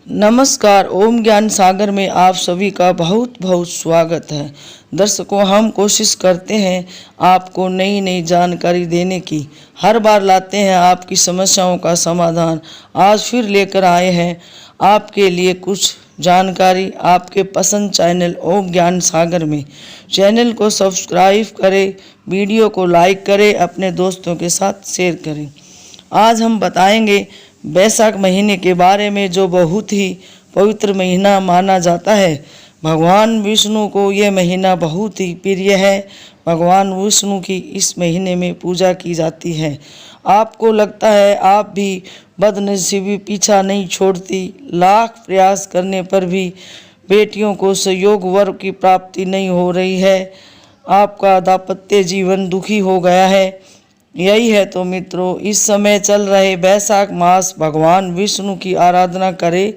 नमस्कार। ओम ज्ञान सागर में आप सभी का बहुत बहुत स्वागत है। दर्शकों, हम कोशिश करते हैं आपको नई नई जानकारी देने की। हर बार लाते हैं आपकी समस्याओं का समाधान। आज फिर लेकर आए हैं आपके लिए कुछ जानकारी आपके पसंद चैनल ओम ज्ञान सागर में। चैनल को सब्सक्राइब करें, वीडियो को लाइक करें, अपने दोस्तों के साथ शेयर करें। आज हम बताएंगे बैसाख महीने के बारे में, जो बहुत ही पवित्र महीना माना जाता है। भगवान विष्णु को यह महीना बहुत ही प्रिय है। भगवान विष्णु की इस महीने में पूजा की जाती है। आपको लगता है आप भी बदनसीबी पीछा नहीं छोड़ती। लाख प्रयास करने पर भी बेटियों को सहयोग वर की प्राप्ति नहीं हो रही है। आपका दाम्पत्य जीवन दुखी हो गया है। यही है तो मित्रों, इस समय चल रहे बैसाख मास भगवान विष्णु की आराधना करें।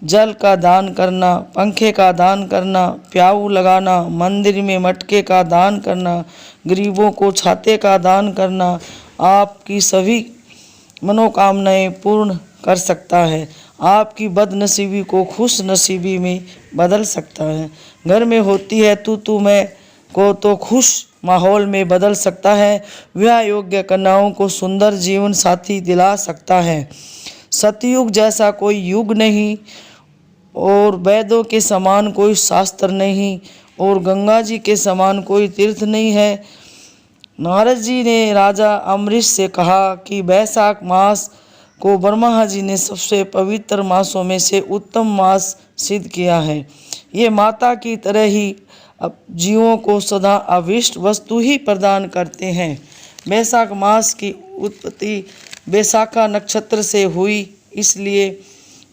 जल का दान करना, पंखे का दान करना, प्याऊ लगाना, मंदिर में मटके का दान करना, गरीबों को छाते का दान करना आपकी सभी मनोकामनाएं पूर्ण कर सकता है। आपकी बदनसीबी को खुश नसीबी में बदल सकता है। घर में होती है तू मैं को तो खुश माहौल में बदल सकता है। विवाह योग्य कन्याओं को सुंदर जीवन साथी दिला सकता है। सतयुग जैसा कोई युग नहीं और वेदों के समान कोई शास्त्र नहीं और गंगा जी के समान कोई तीर्थ नहीं है। नारद जी ने राजा अम्बरीश से कहा कि बैसाख मास को ब्रह्मा जी ने सबसे पवित्र मासों में से उत्तम मास सिद्ध किया है। ये माता की तरह ही अब जीवों को सदा अभिष्ट वस्तु ही प्रदान करते हैं। बैसाख मास की उत्पत्ति बैसाखा नक्षत्र से हुई, इसलिए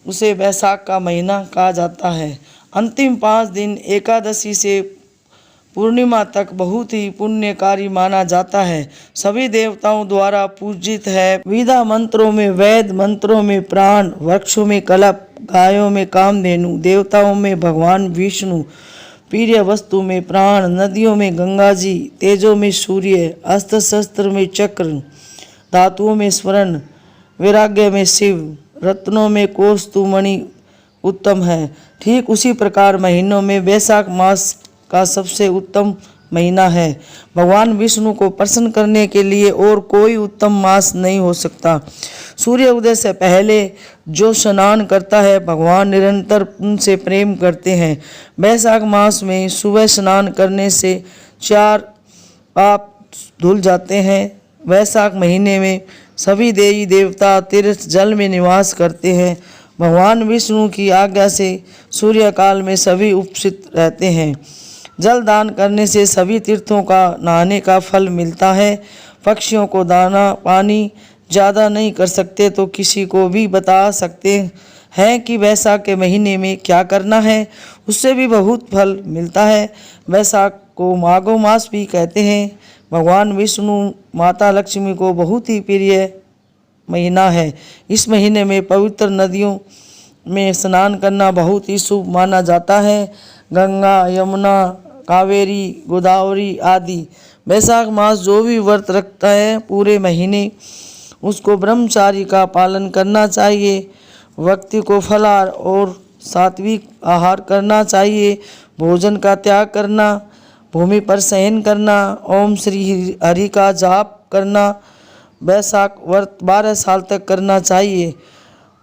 उसे बैसाख का महीना कहा जाता है। अंतिम 5 दिन एकादशी से पूर्णिमा तक बहुत ही पुण्यकारी माना जाता है। सभी देवताओं द्वारा पूजित है। वेदा मंत्रों में वेद, मंत्रों में प्राण, वृक्षों में कल्प, गायों में कामधेनु, देवताओं में भगवान विष्णु, प्रिय वस्तु में प्राण, नदियों में गंगा जी, तेजों में सूर्य, अस्त्र शस्त्र में चक्र, धातुओं में स्वर्ण, वैराग्य में शिव, रत्नों में कौस्तुमणि उत्तम है। ठीक उसी प्रकार महीनों में बैसाख मास का सबसे उत्तम महीना है। भगवान विष्णु को प्रसन्न करने के लिए और कोई उत्तम मास नहीं हो सकता। सूर्य उदय से पहले जो स्नान करता है, भगवान निरंतर उनसे प्रेम करते हैं। बैसाख मास में सुबह स्नान करने से 4 पाप धुल जाते हैं। बैसाख महीने में सभी देवी देवता तीर्थ जल में निवास करते हैं। भगवान विष्णु की आज्ञा से सूर्य काल में सभी उपस्थित रहते हैं। जल दान करने से सभी तीर्थों का नहाने का फल मिलता है। पक्षियों को दाना पानी ज़्यादा नहीं कर सकते तो किसी को भी बता सकते हैं कि बैसाख के महीने में क्या करना है, उससे भी बहुत फल मिलता है। बैसाख को माघो मास भी कहते हैं। भगवान विष्णु माता लक्ष्मी को बहुत ही प्रिय महीना है। इस महीने में पवित्र नदियों में स्नान करना बहुत ही शुभ माना जाता है। गंगा, यमुना, कावेरी, गोदावरी आदि। बैसाख मास जो भी व्रत रखता है पूरे महीने, उसको ब्रह्मचारी का पालन करना चाहिए। व्यक्ति को फलाहार और सात्विक आहार करना चाहिए। भोजन का त्याग करना, भूमि पर शयन करना, ओम श्री हरि का जाप करना। बैसाख व्रत 12 साल तक करना चाहिए।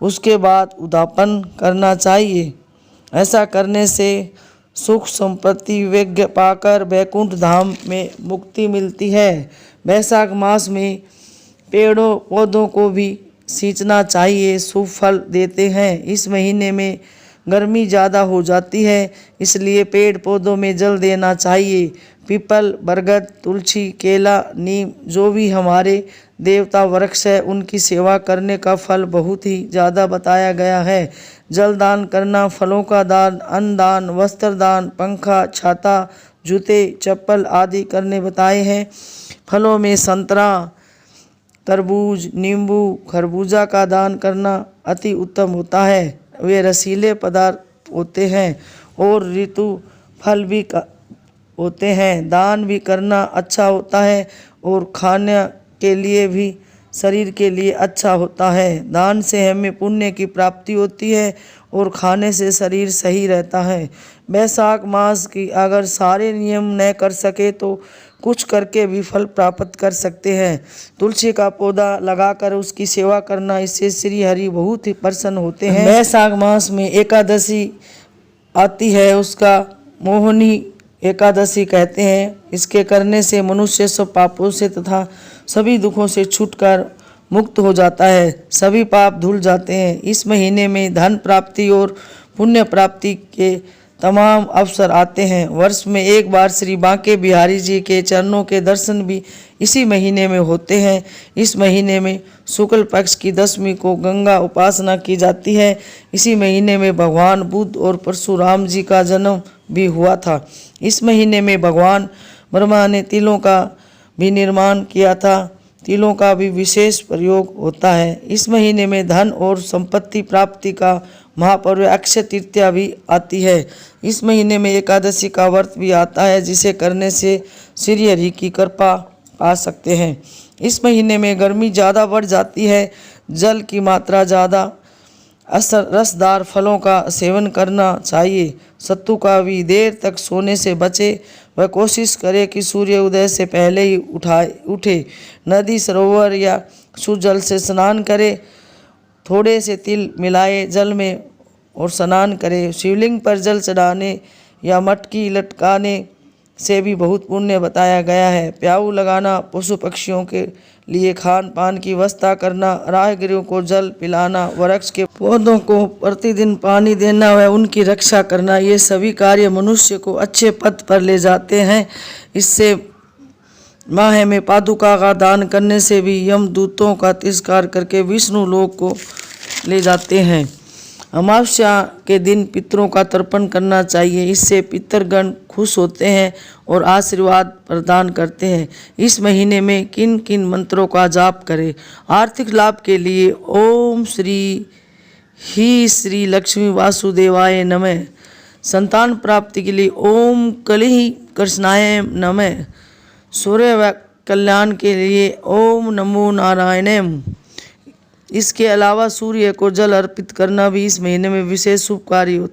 उसके बाद उद्यापन करना चाहिए। ऐसा करने से सुख संपत्ति वैज्ञ पाकर वैकुंठ धाम में मुक्ति मिलती है। बैसाख मास में पेड़ों पौधों को भी सींचना चाहिए, शुभ फल देते हैं। इस महीने में गर्मी ज़्यादा हो जाती है, इसलिए पेड़ पौधों में जल देना चाहिए। पीपल, बरगद, तुलसी, केला, नीम जो भी हमारे देवता वृक्ष है, उनकी सेवा करने का फल बहुत ही ज़्यादा बताया गया है। जल दान करना, फलों का दान, अन्न दान, वस्त्र दान, पंखा, छाता, जूते, चप्पल आदि करने बताए हैं। फलों में संतरा, तरबूज, नींबू, खरबूजा का दान करना अति उत्तम होता है। वे रसीले पदार्थ होते हैं और ऋतु फल भी होते हैं। दान भी करना अच्छा होता है और खाने के लिए भी शरीर के लिए अच्छा होता है। दान से हमें पुण्य की प्राप्ति होती है और खाने से शरीर सही रहता है। वैशाख मास की अगर सारे नियम न कर सके तो कुछ करके भी फल प्राप्त कर सकते हैं। तुलसी का पौधा लगाकर उसकी सेवा करना, इससे श्री हरि बहुत ही प्रसन्न होते हैं। वैशाख मास में एकादशी आती है, उसका मोहिनी एकादशी कहते हैं। इसके करने से मनुष्य सब पापों से तथा सभी दुखों से छूटकर मुक्त हो जाता है, सभी पाप धुल जाते हैं। इस महीने में धन प्राप्ति और पुण्य प्राप्ति के तमाम अवसर आते हैं। वर्ष में एक बार श्री बांके बिहारी जी के चरणों के दर्शन भी इसी महीने में होते हैं। इस महीने में शुक्ल पक्ष की दशमी को गंगा उपासना की जाती है। इसी महीने में भगवान बुद्ध और परशुराम जी का जन्म भी हुआ था। इस महीने में भगवान ब्रह्मा ने तिलों का भी निर्माण किया था। तिलों का भी विशेष प्रयोग होता है। इस महीने में धन और संपत्ति प्राप्ति का महापर्व अक्षय तृतीया भी आती है। इस महीने में एकादशी का व्रत भी आता है, जिसे करने से श्री हरि की कृपा पा सकते हैं। इस महीने में गर्मी ज़्यादा बढ़ जाती है, जल की मात्रा ज़्यादा, रसदार फलों का सेवन करना चाहिए। सत्तू का भी देर तक सोने से बचे, वह कोशिश करे कि सूर्य उदय से पहले ही उठे। नदी, सरोवर या शुद्ध जल से स्नान करे। थोड़े से तिल मिलाए जल में और स्नान करे। शिवलिंग पर जल चढ़ाने या मटकी लटकाने से भी बहुत पुण्य बताया गया है। प्याऊ लगाना, पशु पक्षियों के लिए खान पान की व्यवस्था करना, राहगीरों को जल पिलाना, वृक्ष के पौधों को प्रतिदिन पानी देना व उनकी रक्षा करना, ये सभी कार्य मनुष्य को अच्छे पद पर ले जाते हैं। इससे माह में पादुका का दान करने से भी यमदूतों का तिरस्कार करके विष्णु लोक को ले जाते हैं। अमावस्या के दिन पितरों का तर्पण करना चाहिए, इससे पितरगण खुश होते हैं और आशीर्वाद प्रदान करते हैं। इस महीने में किन किन मंत्रों का जाप करें? आर्थिक लाभ के लिए ओम श्री लक्ष्मी वासुदेवाय नमः। संतान प्राप्ति के लिए ओम कलिहि कृष्णाय नमः। सूर्य व कल्याण के लिए ओम नमो नारायणम। इसके अलावा सूर्य को जल अर्पित करना भी इस महीने में विशेष शुभ कार्य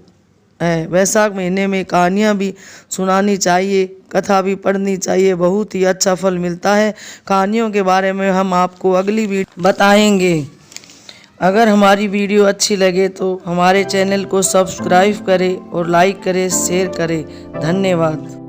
है। वैशाख महीने में कहानियाँ भी सुनानी चाहिए, कथा भी पढ़नी चाहिए, बहुत ही अच्छा फल मिलता है। कहानियों के बारे में हम आपको अगली वीडियो बताएंगे। अगर हमारी वीडियो अच्छी लगे तो हमारे चैनल को सब्सक्राइब करें और लाइक करें, शेयर करें। धन्यवाद।